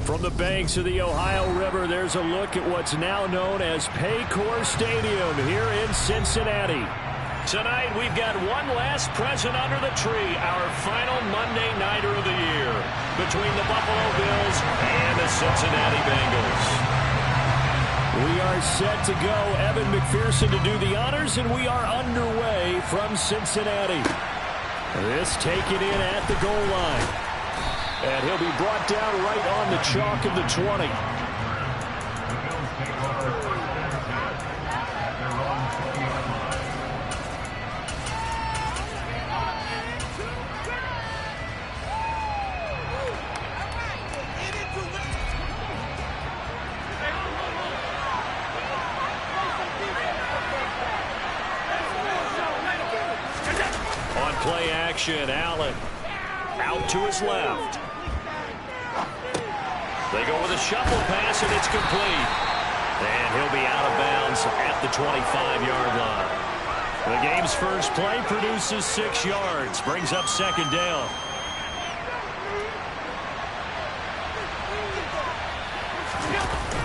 From the banks of the Ohio River, there's a look at what's now known as Paycor Stadium here in Cincinnati. Tonight, we've got one last present under the tree, our final Monday nighter of the year, between the Buffalo Bills and the Cincinnati Bengals. We are set to go. Evan McPherson to do the honors, and we are underway from Cincinnati. This taken in at the goal line. And he'll be brought down right on the chalk of the 20. On play action, Allen out to his left. They go with a shuffle pass, and it's complete. And he'll be out of bounds at the 25-yard line. The game's first play produces 6 yards, brings up second down.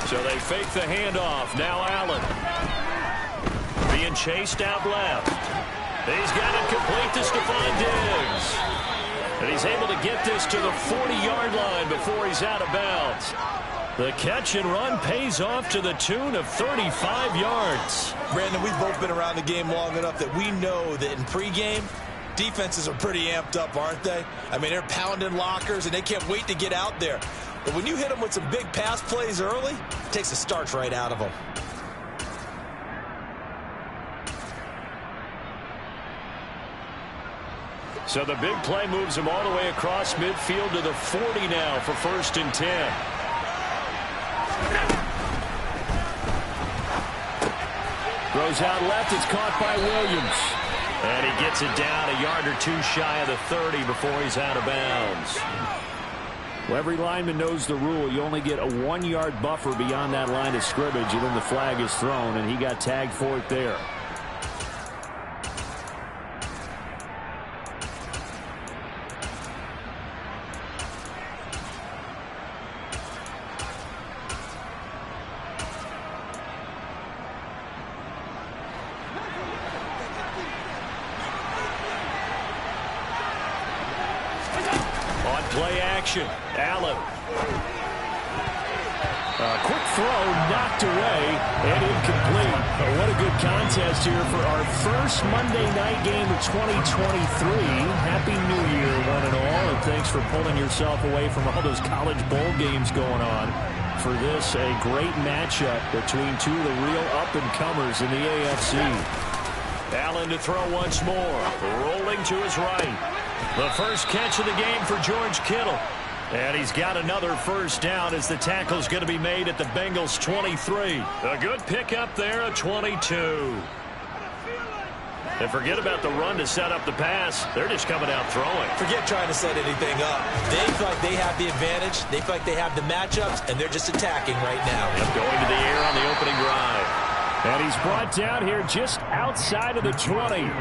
So they fake the handoff. Now Allen being chased out left. He's got it complete to Stephon Diggs. And he's able to get this to the 40-yard line before he's out of bounds. The catch and run pays off to the tune of 35 yards. Brandon, we've both been around the game long enough that we know that in pregame, defenses are pretty amped up, aren't they? I mean, they're pounding lockers, and they can't wait to get out there. But when you hit them with some big pass plays early, it takes the starch right out of them. So the big play moves him all the way across midfield to the 40 now for 1st and 10. Throws out left. It's caught by Williams. And he gets it down a yard or two shy of the 30 before he's out of bounds. Well, every lineman knows the rule. You only get a 1-yard buffer beyond that line of scrimmage, and then the flag is thrown, and he got tagged for it there. Play action. Allen. Quick throw knocked away and incomplete. What a good contest here for our first Monday night game of 2023. Happy New Year, one and all, and thanks for pulling yourself away from all those college bowl games going on. For this, a great matchup between two of the real up-and-comers in the AFC. Allen to throw once more. Rolling to his right. The first catch of the game for George Kittle. And he's got another first down as the tackle's going to be made at the Bengals 23. A good pickup there at 22. And forget about the run to set up the pass. They're just coming out throwing. Forget trying to set anything up. They feel like they have the advantage. They feel like they have the matchups, and they're just attacking right now. Yep, going to the air on the opening drive. And he's brought down here just outside of the 20.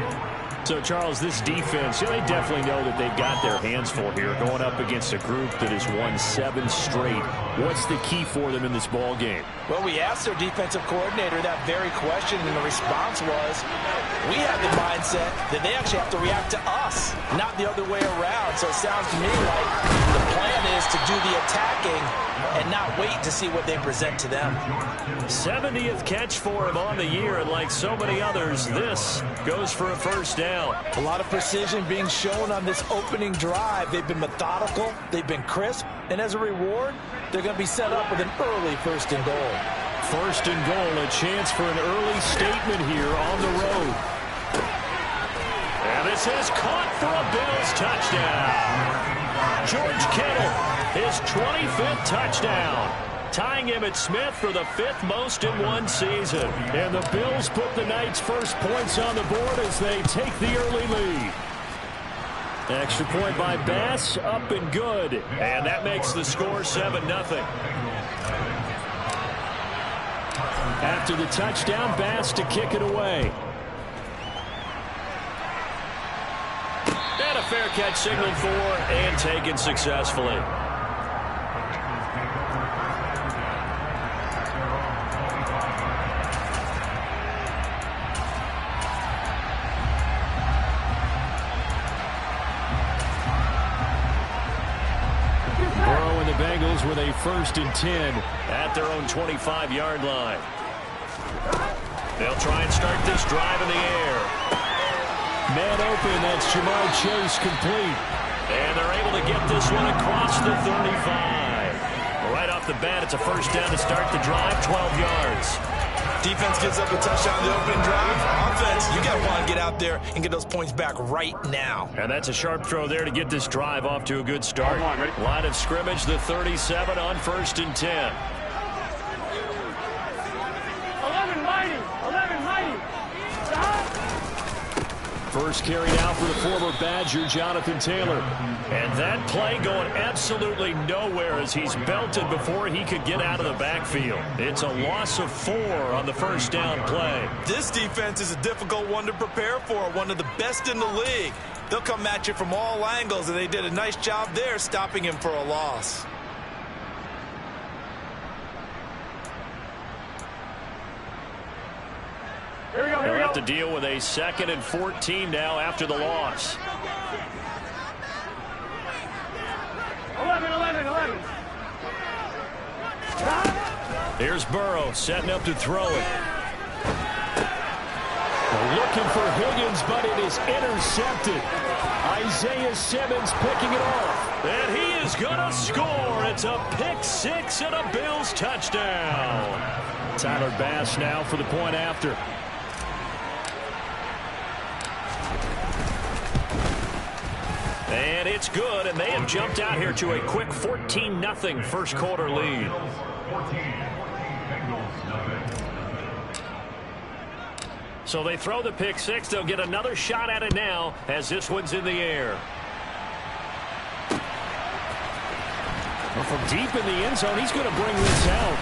So, Charles, this defense, they definitely know that they've got their hands full here going up against a group that has won 7 straight. What's the key for them in this ball game? Well, we asked their defensive coordinator that very question, and the response was, we have the mindset that they actually have to react to us, not the other way around. So it sounds to me like the plan is to do the attacking and not wait to see what they present to them. 70th catch for him on the year, and like so many others, this goes for a first down. A lot of precision being shown on this opening drive. They've been methodical, they've been crisp, and as a reward, they're going to be set up with an early 1st and goal. 1st and goal, a chance for an early statement here on the road. And this is caught for a Bills touchdown. George Kittle, his 25th touchdown. Tying him at Smith for the 5th most in one season. And the Bills put the Knights' first points on the board as they take the early lead. Extra point by Bass, up and good. And that makes the score 7-0. After the touchdown, Bass to kick it away. And a fair catch signaled for and taken successfully. Bengals with a 1st and 10 at their own 25-yard line. They'll try and start this drive in the air. Man open, that's Jamar Chase complete. And they're able to get this one across the 35. Right off the bat, it's a 1st down to start the drive, 12 yards. Defense gives up a touchdown the opening drive. Offense, you got to want to get out there and get those points back right now. And that's a sharp throw there to get this drive off to a good start. Line of scrimmage, the 37 on 1st and 10. 11 mighty. First carry now for the former Badger, Jonathan Taylor. And that play going absolutely nowhere as he's belted before he could get out of the backfield. It's a loss of 4 on the 1st down play. This defense is a difficult one to prepare for, one of the best in the league. They'll come at you from all angles, and they did a nice job there stopping him for a loss. They'll have to deal with a 2nd and 14 now after the loss. 11. Here's Burrow setting up to throw it. Looking for Higgins, but it is intercepted. Isaiah Simmons picking it off. And he is going to score. It's a pick 6 and a Bills touchdown. Tyler Bass now for the point after. And it's good, and they have jumped out here to a quick 14-0 1st quarter lead. So they throw the pick 6. They'll get another shot at it now as this one's in the air. Well, from deep in the end zone, he's going to bring this out.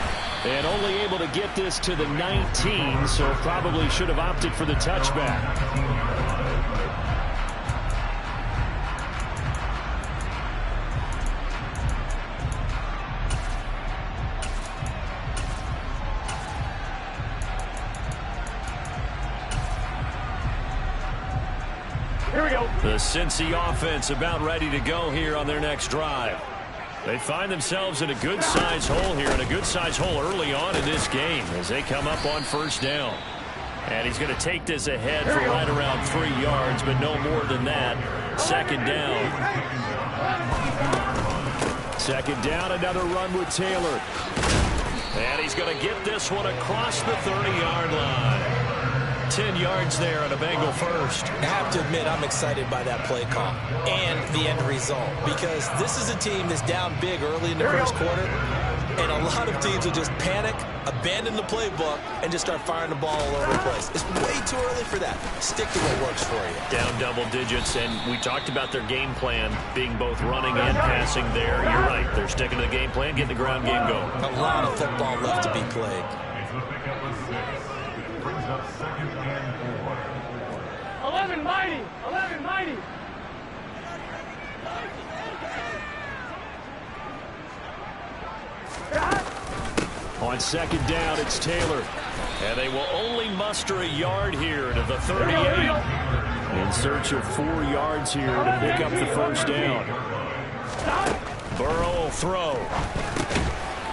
And only able to get this to the 19, so probably should have opted for the touchback. The Cincy offense about ready to go here on their next drive. They find themselves in a good-sized hole here, and a good-sized hole early on in this game as they come up on 1st down. And he's going to take this ahead for right around 3 yards, but no more than that. 2nd down. 2nd down, another run with Taylor. And he's going to get this one across the 30-yard line. 10 yards there and a Bengal 1st. I have to admit, I'm excited by that play call and the end result, because this is a team that's down big early in the 1st quarter, and a lot of teams will just panic, abandon the playbook, and just start firing the ball all over the place. It's way too early for that. Stick to what works for you. Down double digits, and we talked about their game plan being both running and passing there. You're right. They're sticking to the game plan, getting the ground game going. A lot of football left to be played. 11 mighty. On 2nd down, it's Taylor. And they will only muster a yard here to the 38. In search of 4 yards here to pick up the 1st down. Burrow will throw.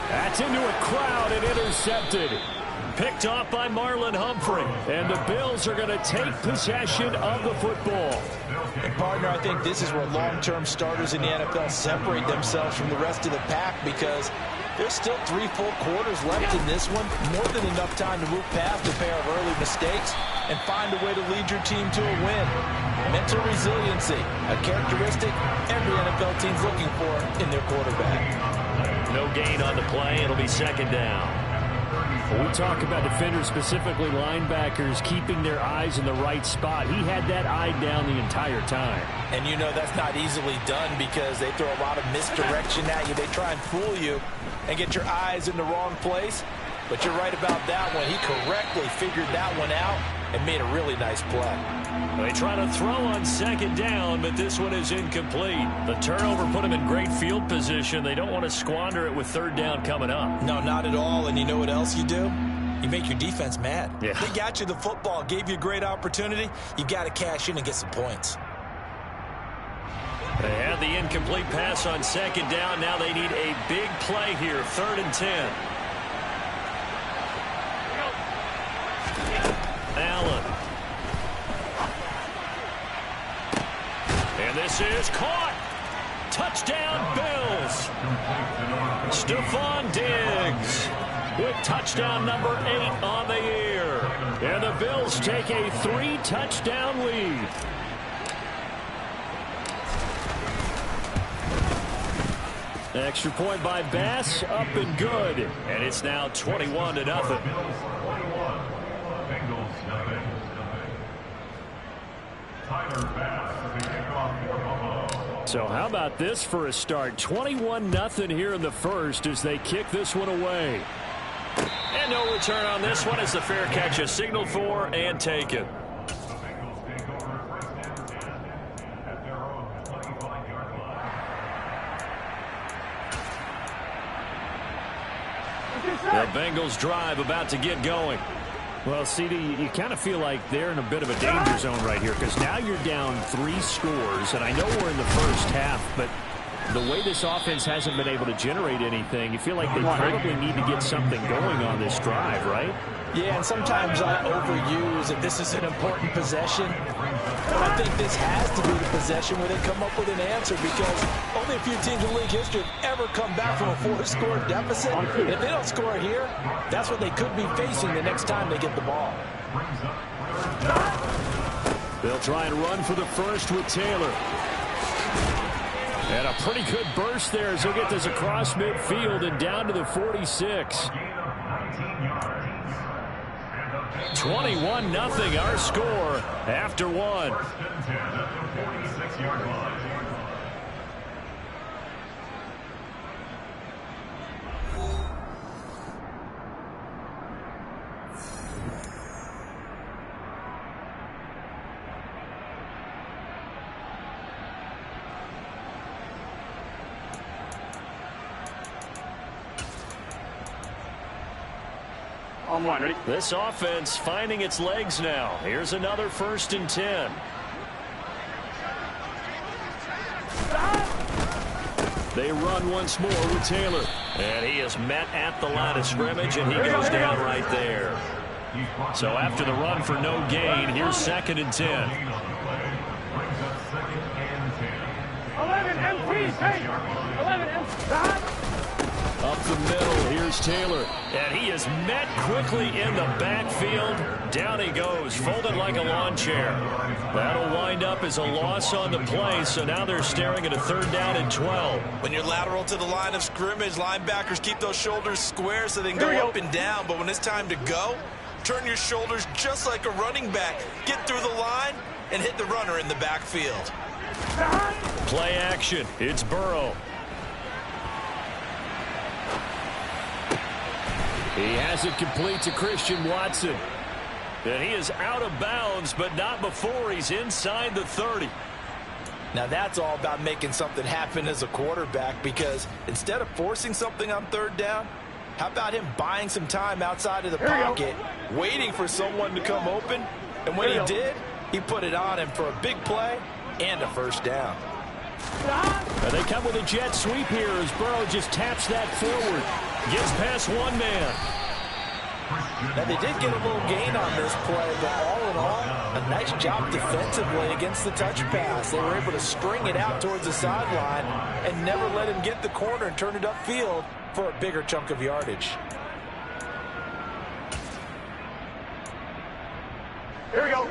That's into a crowd and intercepted. Picked off by Marlon Humphrey. And the Bills are going to take possession of the football. And partner, I think this is where long-term starters in the NFL separate themselves from the rest of the pack, because there's still 3 full quarters left in this one. More than enough time to move past a pair of early mistakes and find a way to lead your team to a win. Mental resiliency, a characteristic every NFL team's looking for in their quarterback. No gain on the play. It'll be 2nd down. When we talk about defenders, specifically linebackers, keeping their eyes in the right spot, he had that eye down the entire time. And you know that's not easily done, because they throw a lot of misdirection at you. They try and fool you and get your eyes in the wrong place. But you're right about that one. He correctly figured that one out and made a really nice play. They try to throw on 2nd down, but this one is incomplete. The turnover put them in great field position. They don't want to squander it with 3rd down coming up. No, not at all. And you know what else you do? You make your defense mad. Yeah. They got you the football, gave you a great opportunity. You've got to cash in and get some points. They had the incomplete pass on second down. Now they need a big play here, 3rd and 10. Allen. And this is caught. Touchdown, Bills. Stephon Diggs with touchdown number 8 on the year. And the Bills take a 3-touchdown lead. Extra point by Bass, up and good. And it's now 21-0. So how about this for a start? 21-0 here in the first as they kick this one away. And no return on this one as the fair catch is signaled for and taken. The Bengals drive about to get going. Well, CD, you kind of feel like they're in a bit of a danger zone right here because now you're down 3 scores, and I know we're in the first half, but the way this offense hasn't been able to generate anything, you feel like they probably need to get something going on this drive, right? Yeah, and sometimes I overuse that this is an important possession. But I think this has to be the possession where they come up with an answer because only a few teams in league history have ever come back from a 4-score deficit. And if they don't score here, that's what they could be facing the next time they get the ball. They'll try and run for the first with Taylor. And a pretty good burst there as he'll get this across midfield and down to the 46. 21-0 our score after one. On one, ready? This offense finding its legs now. Here's another 1st and 10. They run once more with Taylor. And he is met at the line of scrimmage, and he goes down right there. So after the run for no gain, here's 2nd and 10. 11 MPs, hey! 11 MPs. Up the middle, here's Taylor. And he is met quickly in the backfield. Down he goes, folded like a lawn chair. That'll wind up as a loss on the play, so now they're staring at a 3rd down and 12. When you're lateral to the line of scrimmage, linebackers keep those shoulders square so they can go up and down. But when it's time to go, turn your shoulders just like a running back. Get through the line and hit the runner in the backfield. Play action. It's Burrow. He has it complete to Christian Watson. And he is out of bounds, but not before he's inside the 30. Now that's all about making something happen as a quarterback, because instead of forcing something on 3rd down, how about him buying some time outside of the pocket, waiting for someone to come open, and when he did, he put it on him for a big play and a 1st down. And they come with a jet sweep here as Burrow just taps that forward. Gets past one man. Now they did get a little gain on this play, but all in all, a nice job defensively against the touch pass. They were able to string it out towards the sideline and never let him get the corner and turn it upfield for a bigger chunk of yardage. Here we go.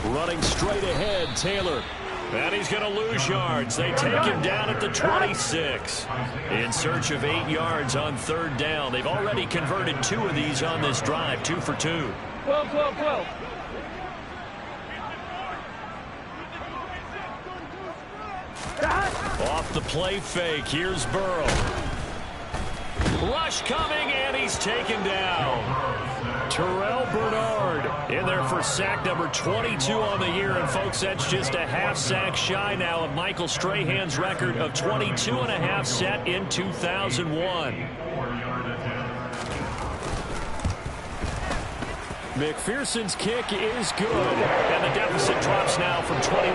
Running straight ahead, Taylor. And he's going to lose yards. They take him down at the 26. In search of 8 yards on 3rd down. They've already converted 2 of these on this drive, 2 for 2. 12, 12, 12. Off the play fake, here's Burrow. Rush coming, and he's taken down. Terrell Bernard in there for sack number 22 on the year. And, folks, that's just a half sack shy now of Michael Strahan's record of 22.5 set in 2001. McPherson's kick is good, and the deficit drops now from 21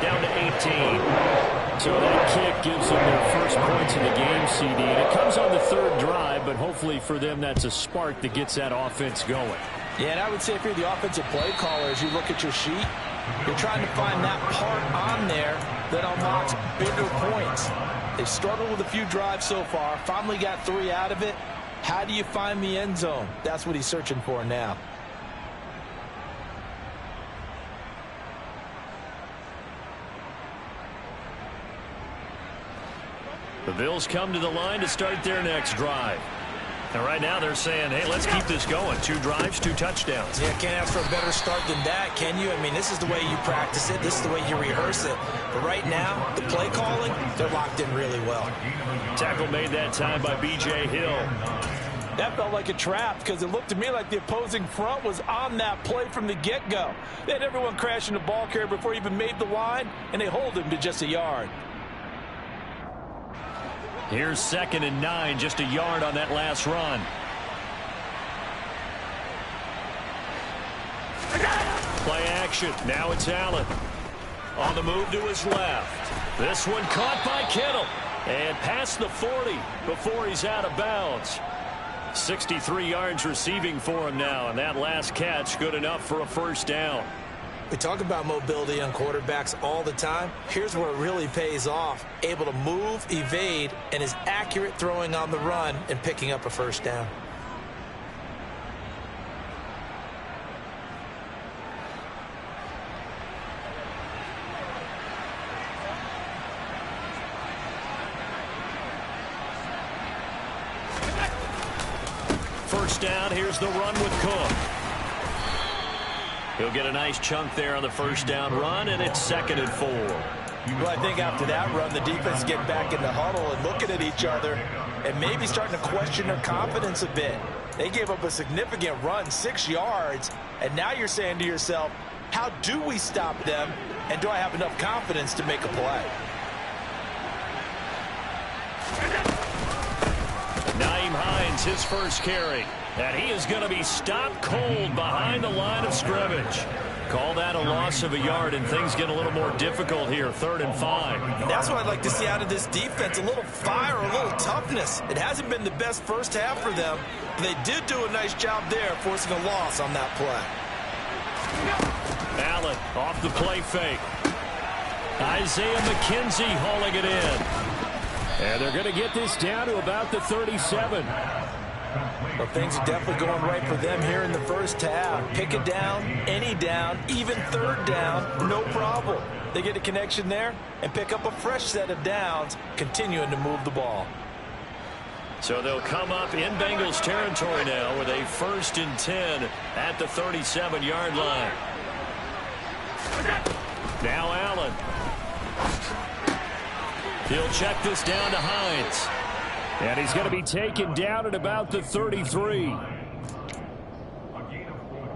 down to 18. So that kick gives them their first points in the game, CD, and it comes on the third drive, but hopefully for them that's a spark that gets that offense going. Yeah, and I would say if you're the offensive play caller, as you look at your sheet, you're trying to find that part on there that unlocks bigger points. They've struggled with a few drives so far, finally got 3 out of it. How do you find the end zone? That's what he's searching for now. The Bills come to the line to start their next drive. And right now they're saying, hey, let's keep this going. 2 drives, 2 touchdowns. Yeah, can't ask for a better start than that, can you? I mean, this is the way you practice it. This is the way you rehearse it. But right now, the play calling, they're locked in really well. Tackle made that time by B.J. Hill. That felt like a trap because it looked to me like the opposing front was on that play from the get-go. They had everyone crashing the ball carrier before he even made the line, and they hold him to just a yard. Here's 2nd and 9, just a yard on that last run. Play action. Now it's Allen. On the move to his left. This one caught by Kittle. And past the 40 before he's out of bounds. 63 yards receiving for him now. And that last catch good enough for a first down. We talk about mobility on quarterbacks all the time. Here's where it really pays off. Able to move, evade, and is accurate throwing on the run and picking up a first down. First down, here's the run with Cook. He'll get a nice chunk there on the first down run, and it's 2nd and 4. Well, I think after that run, the defense get back in the huddle and looking at each other and maybe starting to question their confidence a bit. They gave up a significant run, 6 yards, and now you're saying to yourself, how do we stop them, and do I have enough confidence to make a play? Nyheim Hines, his first carry. And he is going to be stopped cold behind the line of scrimmage. Call that a loss of a yard, and things get a little more difficult here, 3rd and 5. And that's what I'd like to see out of this defense, a little fire, a little toughness. It hasn't been the best first half for them, but they did do a nice job there, forcing a loss on that play. Allen off the play fake. Isaiah McKenzie hauling it in. And they're going to get this down to about the 37. Well, things are definitely going right for them here in the first half. Pick it down, any down, even 3rd down, no problem. They get a connection there and pick up a fresh set of downs, continuing to move the ball. So they'll come up in Bengals territory now with a 1st and 10 at the 37-yard line. Now Allen. He'll check this down to Hines. And he's going to be taken down at about the 33. A gain of 4.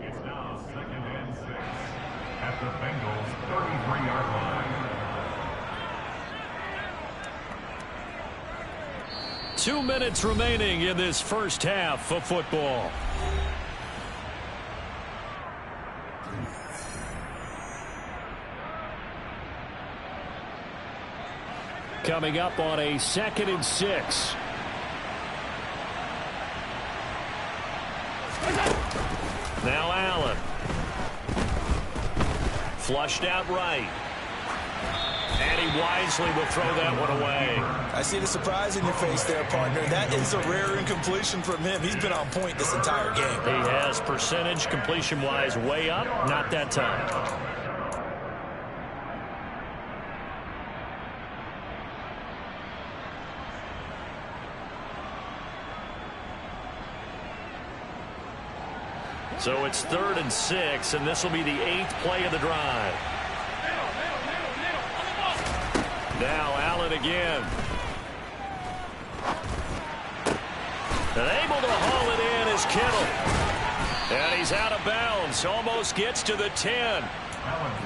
It's now 2nd and 6 at the Bengals 33-yard line. 2 minutes remaining in this first half of football. Coming up on a 2nd and 6. Now Allen. Flushed out right. And he wisely will throw that one away. I see the surprise in your face there, partner. That is a rare incompletion from him. He's been on point this entire game. He has percentage completion-wise way up. Not that time. So it's 3rd and 6, and this will be the 8th play of the drive. Now Allen again. And able to haul it in is Kittle. And he's out of bounds. Almost gets to the 10.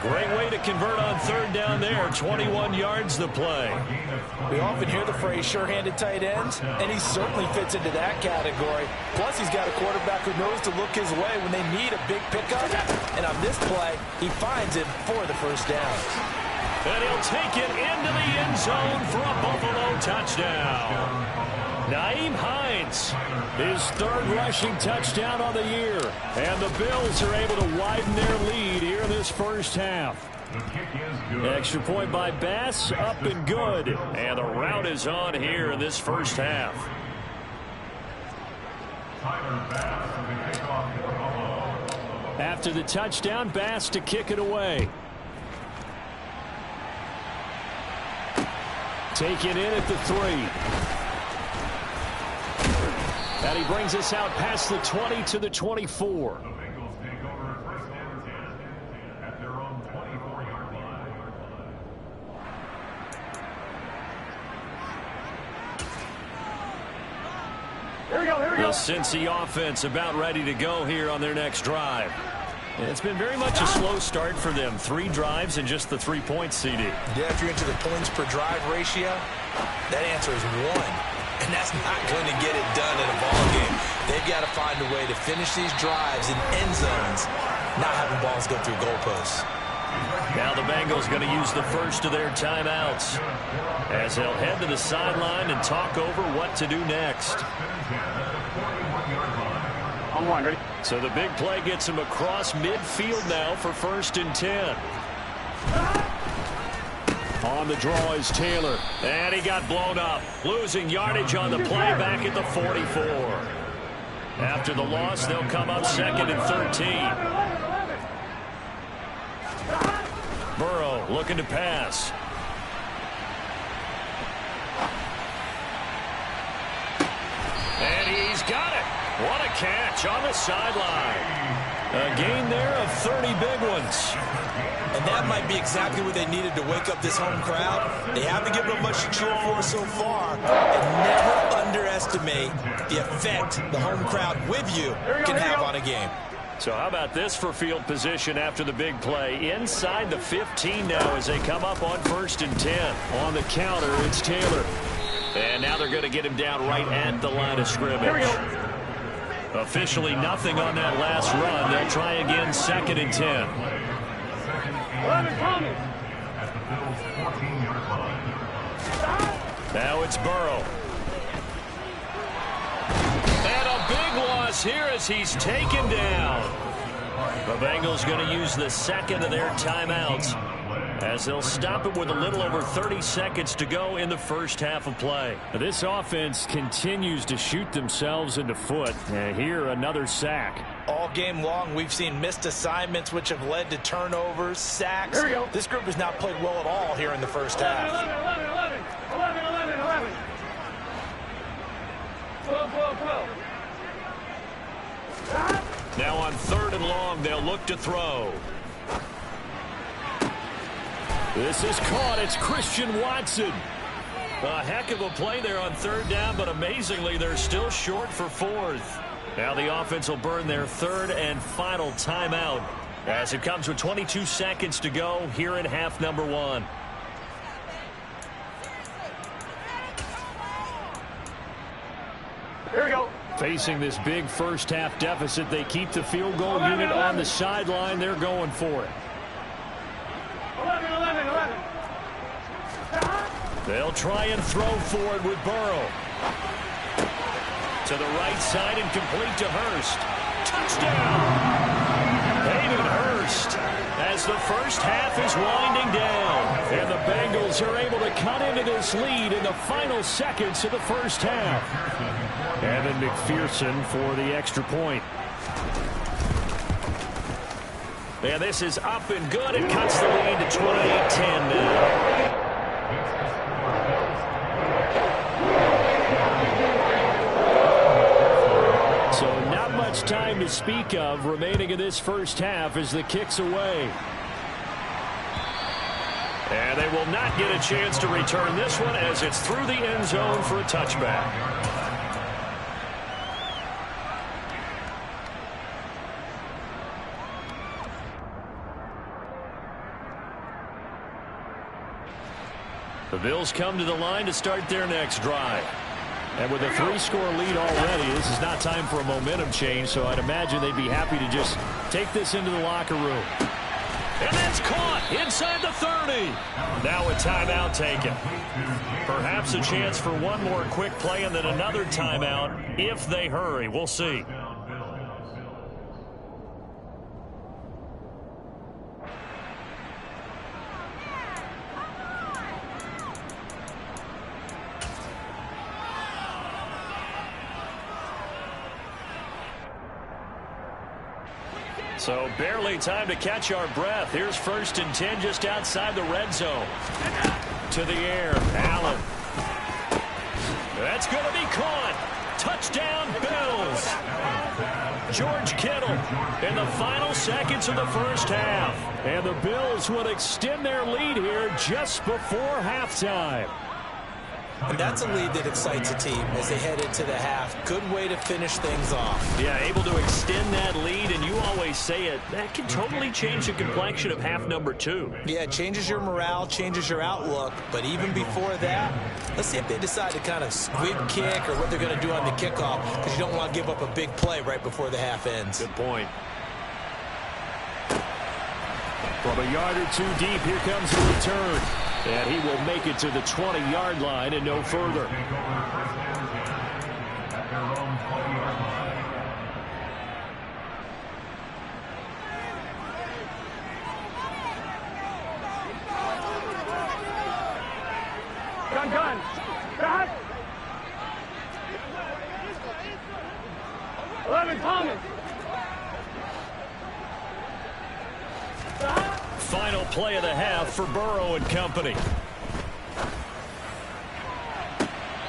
Great way to convert on third down there. 21 yards the play. We often hear the phrase sure-handed tight ends, and he certainly fits into that category. Plus, he's got a quarterback who knows to look his way when they need a big pickup. And on this play, he finds it for the first down. And he'll take it into the end zone for a Buffalo touchdown. Nyheim Hines, his third rushing touchdown on the year. And the Bills are able to widen their lead here in this first half. Extra point by Bass, up and good. And the route is on here in this first half. After the touchdown, Bass to kick it away. Take it in at the 3. And he brings us out past the 20 to the 24. The Bengals take over first down 10 at their own 24-yard line. Here we go, here we The go. Cincy offense about ready to go here on their next drive. And it's been very much a slow start for them. 3 drives and just the 3 points, CD. Yeah, if you're into the points per drive ratio, that answer is 1. And that's not going to get it done in a ball game. They've got to find a way to finish these drives in end zones, not having balls go through goalposts. Now the Bengals going to use the first of their timeouts as they'll head to the sideline and talk over what to do next. On one, ready? So the big play gets him across midfield now for 1st and 10. On the draw is Taylor. And he got blown up. Losing yardage on the play back at the 44. After the loss, they'll come up 2nd and 13. Burrow looking to pass. And he's got it. What a catch on the sideline. A gain there of 30 big ones. And that might be exactly what they needed to wake up this home crowd. They haven't given them much to cheer for so far. And never underestimate the effect the home crowd with you can have on a game. So how about this for field position after the big play? Inside the 15 now as they come up on 1st and 10. On the counter, it's Taylor. And now they're going to get him down right at the line of scrimmage. Officially nothing on that last run. They'll try again 2nd and 10. 11, Tommy. Now it's Burrow. And a big loss here as he's taken down. The Bengals going to use the 2nd of their timeouts as they'll stop it with a little over 30 seconds to go in the first half of play. This offense continues to shoot themselves in the foot. And here another sack. All game long, we've seen missed assignments which have led to turnovers, sacks. Here we go. This group has not played well at all here in the first 11, half. 11, 11, 11, 11, 11. 12, 12, 12. Now on 3rd and long, they'll look to throw. This is caught. It's Christian Watson. A heck of a play there on 3rd down, but amazingly, they're still short for 4th. Now the offense will burn their 3rd and final timeout as it comes with 22 seconds to go here in half number 1. Here we go. Facing this big first half deficit, they keep the field goal unit on the sideline. They're going for it. 11, 11, 11. They'll try and throw for it with Burrow. To the right side and complete to Hurst. Touchdown! Hayden Hurst as the first half is winding down. And the Bengals are able to cut into this lead in the final seconds of the first half. Evan McPherson for the extra point. And this is up and good. It cuts the lead to 28-10 now. So not much time to speak of remaining in this first half as the kick's away. And they will not get a chance to return this one as it's through the end zone for a touchback. The Bills come to the line to start their next drive. And with a 3-score lead already, this is not time for a momentum change, so I'd imagine they'd be happy to just take this into the locker room. And that's caught inside the 30. Now a timeout taken. Perhaps a chance for one more quick play and then another timeout if they hurry. We'll see. So barely time to catch our breath. Here's 1st and 10 just outside the red zone. To the air, Allen. That's going to be caught. Touchdown, Bills. George Kittle in the final seconds of the first half. And the Bills would extend their lead here just before halftime. And that's a lead that excites a team as they head into the half. Good way to finish things off. Yeah, able to extend that lead, and you always say it, that can totally change the complexion of half number 2. Yeah, it changes your morale, changes your outlook. But even before that, let's see if they decide to kind of squib kick or what they're going to do on the kickoff, because you don't want to give up a big play right before the half ends. Good point. From a yard or 2 deep, here comes the return. And he will make it to the 20-yard line and no further. Gun. Back. 11, Thomas. Final play of the half for Burrow and company.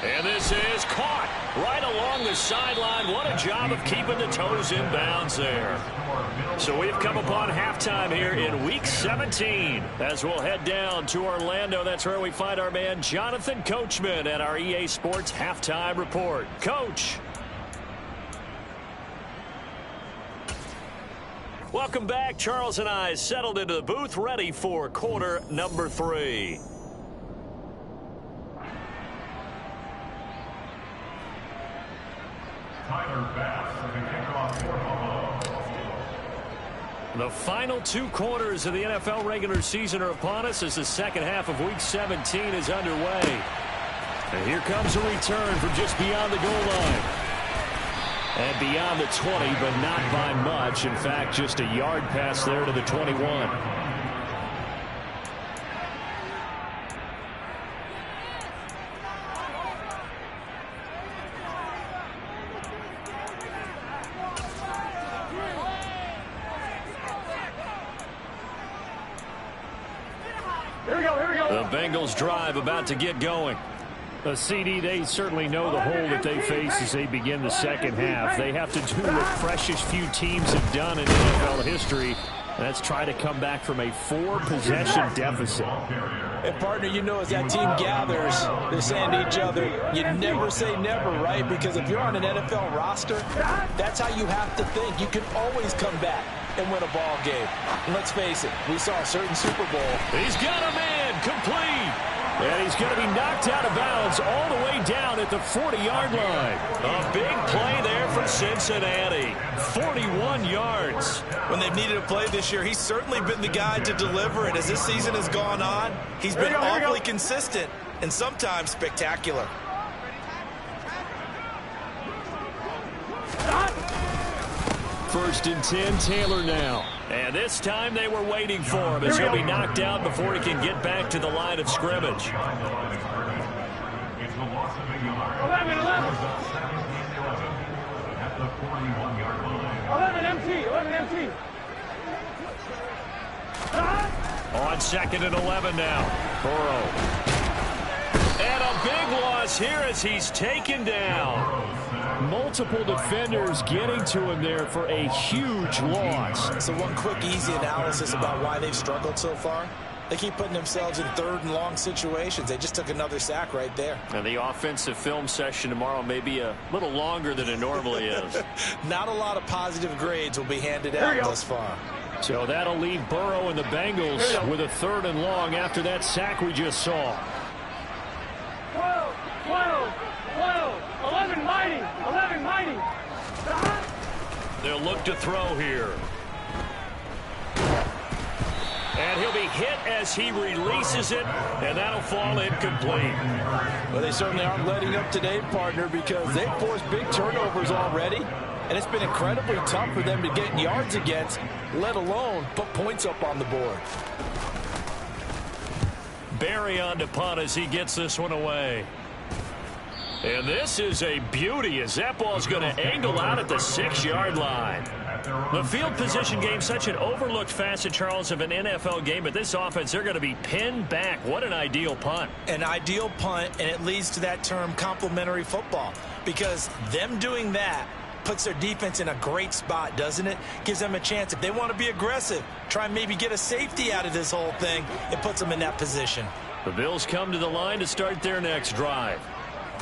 And this is caught right along the sideline. What a job of keeping the toes in bounds there. So we've come upon halftime here in Week 17. As we'll head down to Orlando, that's where we find our man Jonathan Coachman at our EA Sports Halftime Report. Coach. Welcome back. Charles and I settled into the booth, ready for quarter number 3. The final 2 quarters of the NFL regular season are upon us as the second half of Week 17 is underway. And here comes a return from just beyond the goal line. And beyond the 20, but not by much. In fact, just a yard pass there to the 21. Here we go. The Bengals drive about to get going. A CD, they certainly know the hole that they face as they begin the second half. They have to do what precious few teams have done in NFL history. That's try to come back from a 4-possession deficit. And partner, you know, as that team gathers, they're saying to each other, you never say never, right? Because if you're on an NFL roster, that's how you have to think. You can always come back and win a ball game. And let's face it, we saw a certain Super Bowl. He's got a man complete. And he's going to be knocked out of bounds all the way down at the 40-yard line. A big play there from Cincinnati. 41 yards. When they've needed a play this year, he's certainly been the guy to deliver it. As this season has gone on, he's been awfully consistent and sometimes spectacular. First and 10, Taylor now. And this time they were waiting for him as he'll be knocked out before he can get back to the line of scrimmage. 11 empty. On 2nd and 11 now. Burrow. And a big loss here as he's taken down. Multiple defenders getting to him there for a huge loss. So one quick, easy analysis about why they've struggled so far. They keep putting themselves in 3rd and long situations. They just took another sack right there. And the offensive film session tomorrow may be a little longer than it normally is. Not a lot of positive grades will be handed out thus far. So that'll leave Burrow and the Bengals with a 3rd and long after that sack we just saw. They'll look to throw here. And he'll be hit as he releases it, and that'll fall incomplete. Well, they certainly aren't letting up today, partner, because they've forced big turnovers already, and it's been incredibly tough for them to get yards against, let alone put points up on the board. Barry on to punt as he gets this one away. And this is a beauty as that ball's going to angle out at the 6-yard line. The field position game, such an overlooked facet, Charles, of an NFL game, but this offense, they're going to be pinned back. What an ideal punt. An ideal punt, and it leads to that term complementary football, because them doing that puts their defense in a great spot, doesn't it? Gives them a chance. If they want to be aggressive, try and maybe get a safety out of this whole thing, it puts them in that position. The Bills come to the line to start their next drive.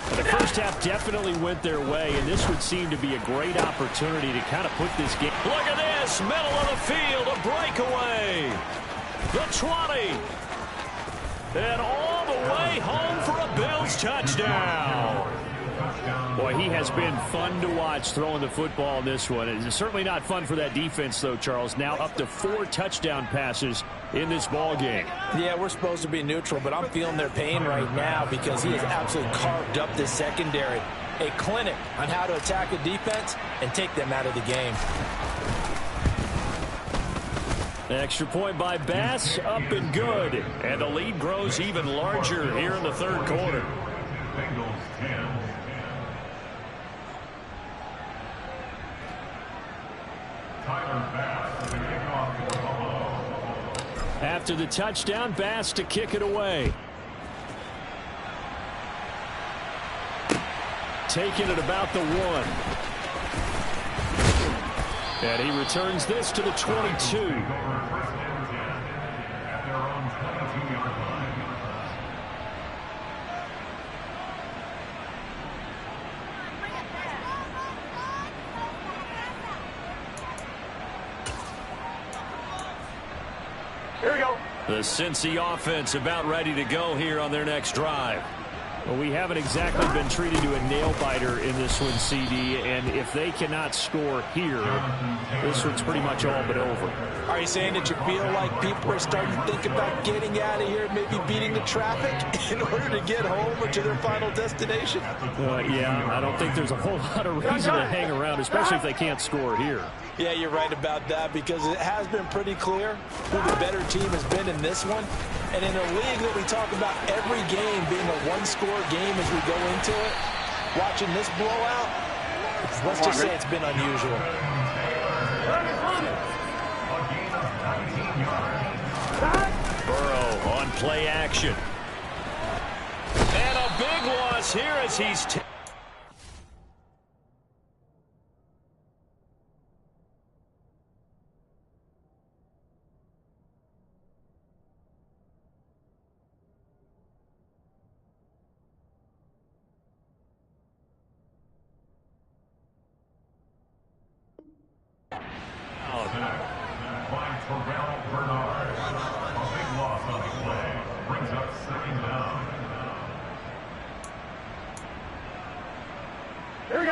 The first half definitely went their way, and this would seem to be a great opportunity to kind of put this game. Look at this, middle of the field, a breakaway. The 20. And all the way home for a Bills touchdown. Boy, he has been fun to watch throwing the football in this one. It's certainly not fun for that defense, though, Charles. Now up to 4 touchdown passes in this ball game. Yeah, we're supposed to be neutral, but I'm feeling their pain right now because he has absolutely carved up this secondary. A clinic on how to attack a defense and take them out of the game. Extra point by Bass, up and good. And the lead grows even larger here in the third quarter. Bengals 10. Tyler Bass with the kickoff for Buffalo. After the touchdown, Bass to kick it away. Taking it about the 1. And he returns this to the 22. Here we go. The Cincy offense about ready to go here on their next drive. Well, we haven't exactly been treated to a nail-biter in this one, CD, and if they cannot score here, this one's pretty much all but over. Are you saying that you feel like people are starting to think about getting out of here, maybe beating the traffic in order to get home or to their final destination? Yeah, I don't think there's a whole lot of reason to hang around, especially if they can't score here. Yeah, you're right about that because it has been pretty clear who the better team has been in this one. And in a league that we talk about every game being a one-score game as we go into it, watching this blowout, let's just say it's been unusual. Burrow on play action. And a big loss here as he's...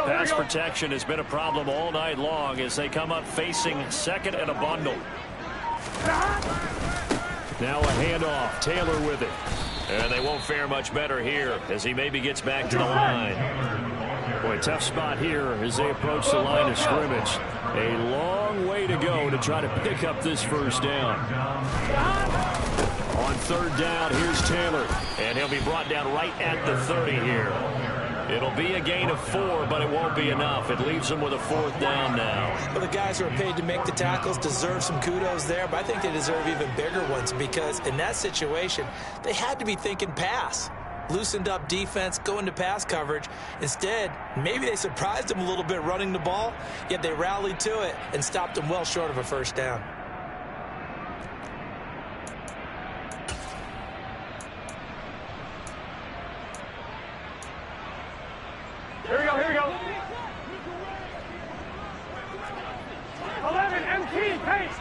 Pass protection has been a problem all night long as they come up facing second and a bundle. Now a handoff. Taylor with it. And they won't fare much better here as he maybe gets back to the line. Boy, tough spot here as they approach the line of scrimmage. A long way to go to try to pick up this first down. On third down, here's Taylor. And he'll be brought down right at the 30 here. It'll be a gain of 4, but it won't be enough. It leaves them with a 4th down now. Well, the guys who are paid to make the tackles deserve some kudos there, but I think they deserve even bigger ones because in that situation, they had to be thinking pass. Loosened up defense, going to pass coverage. Instead, maybe they surprised them a little bit running the ball, yet they rallied to it and stopped them well short of a first down. Here we go, here we go. 11 MT, pace.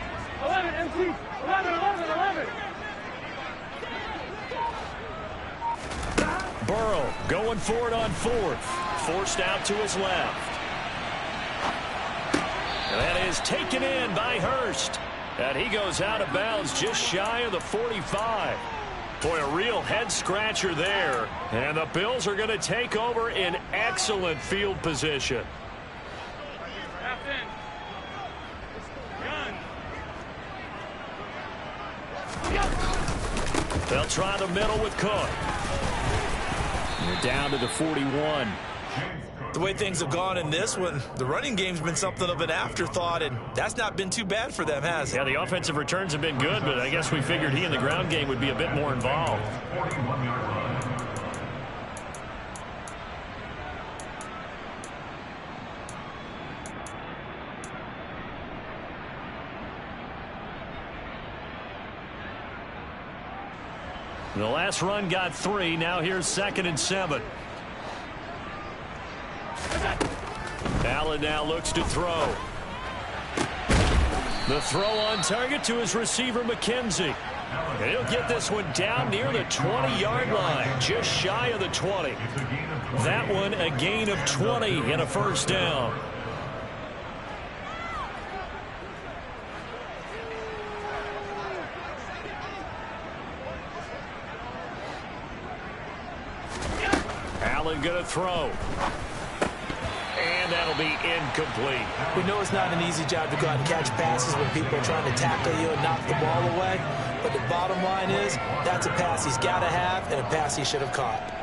11 MT, 11, 11, 11. Burrow going for it on 4th. Forced out to his left. And that is taken in by Hurst. And he goes out of bounds just shy of the 45. Boy, a real head-scratcher there. And the Bills are going to take over in excellent field position. They'll try the middle with Cook. They're down to the 41. The way things have gone in this one, the running game's been something of an afterthought, and that's not been too bad for them, has it? Yeah, the offensive returns have been good, but I guess we figured he in the ground game would be a bit more involved. 41-yard line. The last run got 3. Now here's 2nd and 7. Allen now looks to throw. The throw on target to his receiver, McKenzie. And he'll get this one down near the 20-yard line, just shy of the 20. That one a gain of 20 and a first down. Allen going to throw. And that'll be incomplete. We know it's not an easy job to go out and catch passes when people are trying to tackle you and knock the ball away. But the bottom line is, that's a pass he's got to have and a pass he should have caught.